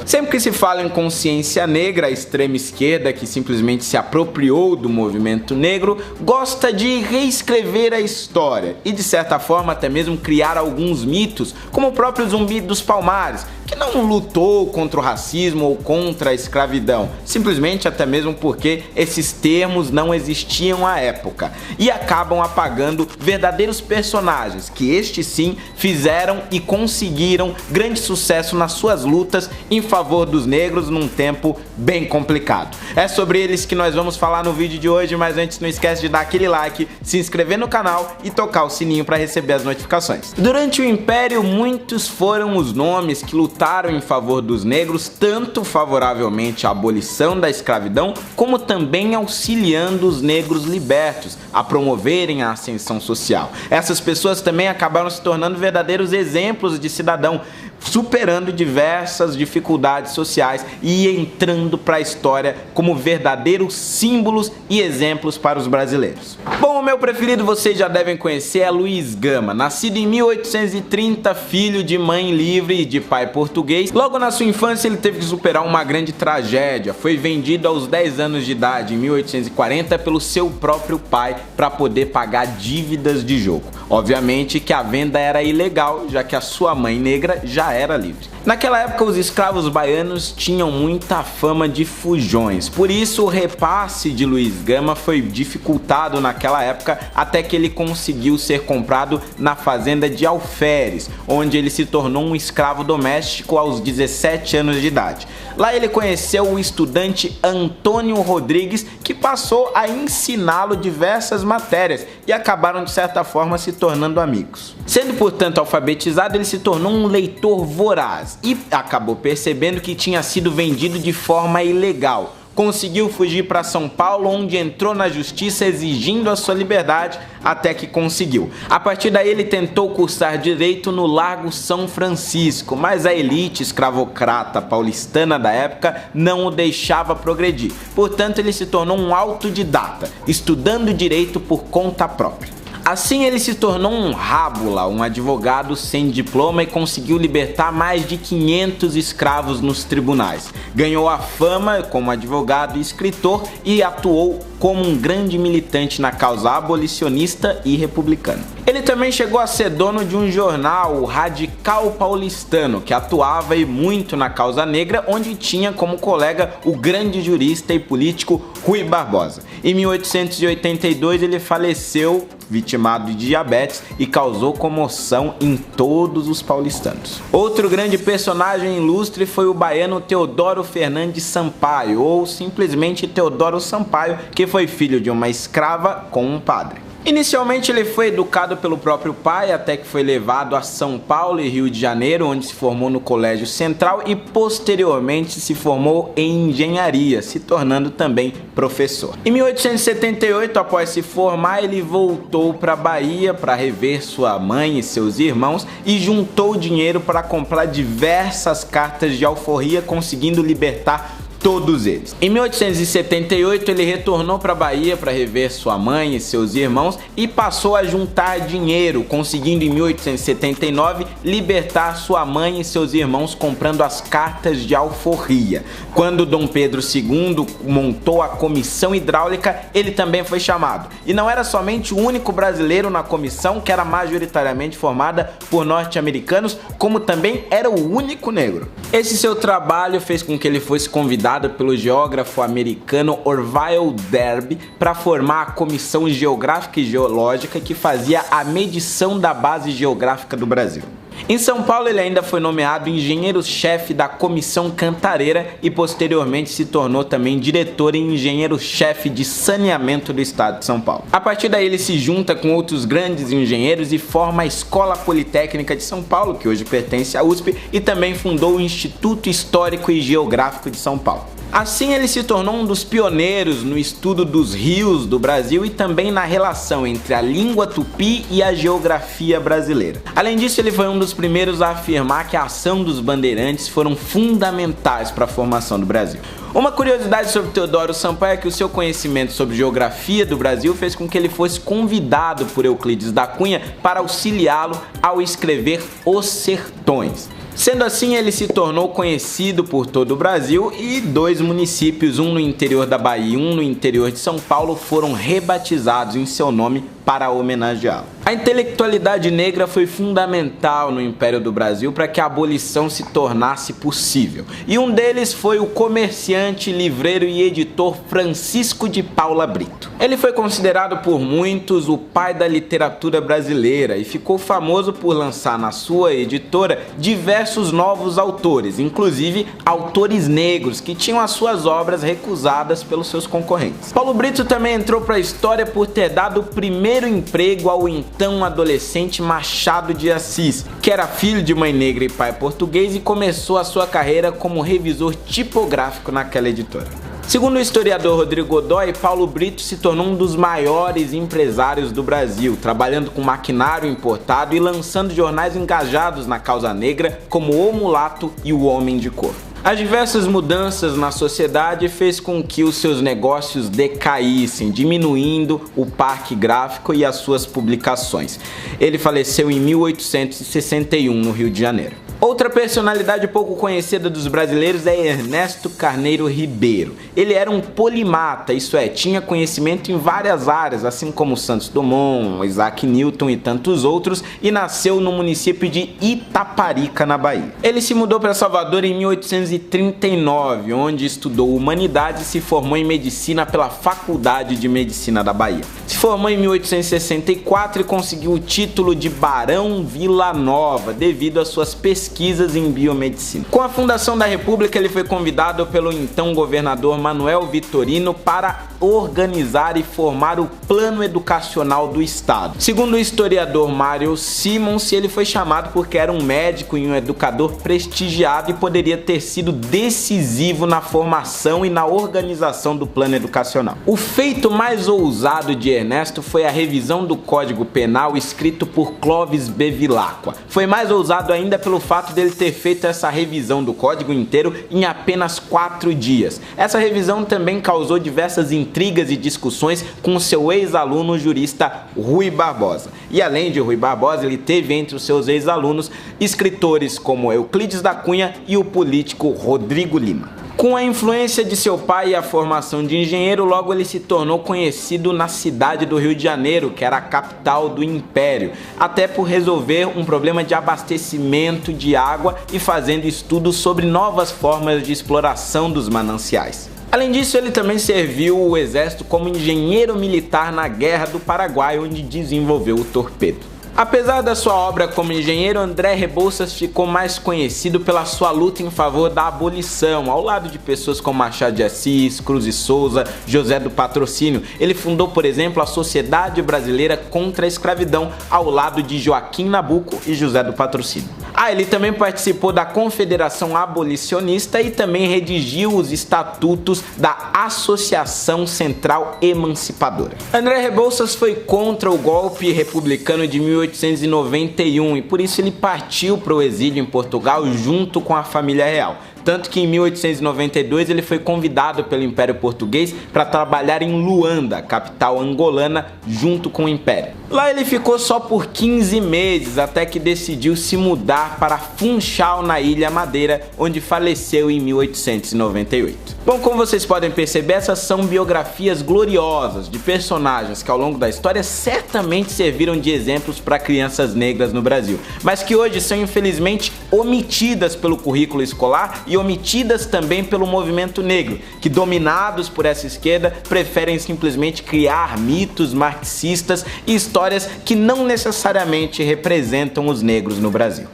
Sempre que se fala em consciência negra, a extrema esquerda, que simplesmente se apropriou do movimento negro, gosta de reescrever a história e, de certa forma, até mesmo criar alguns mitos, como o próprio Zumbi dos Palmares, que não lutou contra o racismo ou contra a escravidão, simplesmente até mesmo porque esses termos não existiam à época, e acabam apagando verdadeiros personagens que estes sim fizeram e conseguiram grande sucesso nas suas lutas em favor dos negros num tempo bem complicado. É sobre eles que nós vamos falar no vídeo de hoje, mas antes não esquece de dar aquele like, se inscrever no canal e tocar o sininho para receber as notificações. Durante o Império, muitos foram os nomes que lutaram em favor dos negros, tanto favoravelmente à abolição da escravidão, como também auxiliando os negros libertos a promoverem a ascensão social. Essas pessoas também acabaram se tornando verdadeiros exemplos de cidadão, superando diversas dificuldades sociais e entrando para a história como verdadeiros símbolos e exemplos para os brasileiros. Bom, o meu preferido vocês já devem conhecer é Luiz Gama. Nascido em 1830, filho de mãe livre e de pai português, logo na sua infância ele teve que superar uma grande tragédia. Foi vendido aos 10 anos de idade, em 1840, pelo seu próprio pai para poder pagar dívidas de jogo. Obviamente que a venda era ilegal, já que a sua mãe negra já era livre. Naquela época, os escravos baianos tinham muita fama de fujões, por isso o repasse de Luiz Gama foi dificultado naquela época, até que ele conseguiu ser comprado na fazenda de Alferes, onde ele se tornou um escravo doméstico aos 17 anos de idade. Lá ele conheceu o estudante Antônio Rodrigues, que passou a ensiná-lo diversas matérias e acabaram de certa forma se tornando amigos. Sendo portanto alfabetizado, ele se tornou um leitor voraz e acabou percebendo que tinha sido vendido de forma ilegal. Conseguiu fugir para São Paulo, onde entrou na justiça exigindo a sua liberdade, até que conseguiu. A partir daí ele tentou cursar direito no Largo São Francisco, mas a elite escravocrata paulistana da época não o deixava progredir. Portanto, ele se tornou um autodidata, estudando direito por conta própria. Assim ele se tornou um rábula, um advogado sem diploma, e conseguiu libertar mais de 500 escravos nos tribunais. Ganhou a fama como advogado e escritor e atuou como um grande militante na causa abolicionista e republicana. Ele também chegou a ser dono de um jornal, o Radical Paulistano, que atuava muito na causa negra, onde tinha como colega o grande jurista e político Rui Barbosa. Em 1882 ele faleceu vitimado de diabetes e causou comoção em todos os paulistanos. Outro grande personagem ilustre foi o baiano Teodoro Fernandes Sampaio, ou simplesmente Teodoro Sampaio, que foi filho de uma escrava com um padre. Inicialmente ele foi educado pelo próprio pai, até que foi levado a São Paulo e Rio de Janeiro, onde se formou no Colégio Central e posteriormente se formou em engenharia, se tornando também professor. Em 1878, após se formar, ele voltou para a Bahia para rever sua mãe e seus irmãos e juntou dinheiro para comprar diversas cartas de alforria, conseguindo libertar todos eles. Em 1878 ele retornou para a Bahia para rever sua mãe e seus irmãos e passou a juntar dinheiro, conseguindo em 1879 libertar sua mãe e seus irmãos comprando as cartas de alforria. Quando Dom Pedro II montou a Comissão Hidráulica, ele também foi chamado. E não era somente o único brasileiro na comissão, que era majoritariamente formada por norte-americanos, como também era o único negro. Esse seu trabalho fez com que ele fosse convidado pelo geógrafo americano Orville Derby para formar a Comissão Geográfica e Geológica, que fazia a medição da base geográfica do Brasil. Em São Paulo ele ainda foi nomeado engenheiro-chefe da Comissão Cantareira e posteriormente se tornou também diretor e engenheiro-chefe de saneamento do estado de São Paulo. A partir daí ele se junta com outros grandes engenheiros e forma a Escola Politécnica de São Paulo, que hoje pertence à USP, e também fundou o Instituto Histórico e Geográfico de São Paulo. Assim, ele se tornou um dos pioneiros no estudo dos rios do Brasil e também na relação entre a língua tupi e a geografia brasileira. Além disso, ele foi um dos primeiros a afirmar que a ação dos bandeirantes foram fundamentais para a formação do Brasil. Uma curiosidade sobre Teodoro Sampaio é que o seu conhecimento sobre geografia do Brasil fez com que ele fosse convidado por Euclides da Cunha para auxiliá-lo ao escrever Os Sertões. Sendo assim, ele se tornou conhecido por todo o Brasil e 2 municípios, um no interior da Bahia e um no interior de São Paulo, foram rebatizados em seu nome para homenageá-lo. A intelectualidade negra foi fundamental no Império do Brasil para que a abolição se tornasse possível. E um deles foi o comerciante, livreiro e editor Francisco de Paula Brito. Ele foi considerado por muitos o pai da literatura brasileira e ficou famoso por lançar na sua editora diversos novos autores, inclusive autores negros que tinham as suas obras recusadas pelos seus concorrentes. Paulo Brito também entrou para a história por ter dado o primeiro emprego ao então adolescente Machado de Assis, que era filho de mãe negra e pai português e começou a sua carreira como revisor tipográfico naquela editora. Segundo o historiador Rodrigo Godoy, Paulo Brito se tornou um dos maiores empresários do Brasil, trabalhando com maquinário importado e lançando jornais engajados na causa negra como O Mulato e O Homem de Cor. As diversas mudanças na sociedade fez com que os seus negócios decaíssem, diminuindo o parque gráfico e as suas publicações. Ele faleceu em 1861 no Rio de Janeiro. Outra personalidade pouco conhecida dos brasileiros é Ernesto Carneiro Ribeiro. Ele era um polimata, isso é, tinha conhecimento em várias áreas, assim como Santos Dumont, Isaac Newton e tantos outros, e nasceu no município de Itaparica, na Bahia. Ele se mudou para Salvador em 1839, onde estudou humanidades e se formou em medicina pela Faculdade de Medicina da Bahia. Se formou em 1864 e conseguiu o título de Barão Vila Nova, devido às suas pesquisas em biomedicina. Com a fundação da República, ele foi convidado pelo então governador Manuel Vitorino para organizar e formar o plano educacional do estado. Segundo o historiador Mário Simons, ele foi chamado porque era um médico e um educador prestigiado e poderia ter sido decisivo na formação e na organização do plano educacional. O feito mais ousado de Ernesto foi a revisão do Código Penal escrito por Clóvis Bevilacqua. Foi mais ousado ainda pelo fato dele ter feito essa revisão do código inteiro em apenas 4 dias. Essa revisão também causou diversas intrigas e discussões com seu ex-aluno jurista Rui Barbosa. E além de Rui Barbosa, ele teve entre os seus ex-alunos escritores como Euclides da Cunha e o político Rodrigo Lima. Com a influência de seu pai e a formação de engenheiro, logo ele se tornou conhecido na cidade do Rio de Janeiro, que era a capital do Império, até por resolver um problema de abastecimento de água e fazendo estudos sobre novas formas de exploração dos mananciais. Além disso, ele também serviu o exército como engenheiro militar na Guerra do Paraguai, onde desenvolveu o torpedo. Apesar da sua obra como engenheiro, André Rebouças ficou mais conhecido pela sua luta em favor da abolição, ao lado de pessoas como Machado de Assis, Cruz e Souza, José do Patrocínio. Ele fundou, por exemplo, a Sociedade Brasileira contra a Escravidão, ao lado de Joaquim Nabuco e José do Patrocínio. Ele também participou da Confederação Abolicionista e também redigiu os estatutos da Associação Central Emancipadora. André Rebouças foi contra o golpe republicano de 1891 e por isso ele partiu para o exílio em Portugal junto com a família real. Tanto que em 1892 ele foi convidado pelo Império Português para trabalhar em Luanda, capital angolana, junto com o Império. Lá ele ficou só por 15 meses, até que decidiu se mudar para Funchal, na Ilha Madeira, onde faleceu em 1898. Bom, como vocês podem perceber, essas são biografias gloriosas de personagens que ao longo da história certamente serviram de exemplos para crianças negras no Brasil, mas que hoje são infelizmente omitidas pelo currículo escolar e omitidas também pelo movimento negro, que dominados por essa esquerda preferem simplesmente criar mitos marxistas e histórias que não necessariamente representam os negros no Brasil.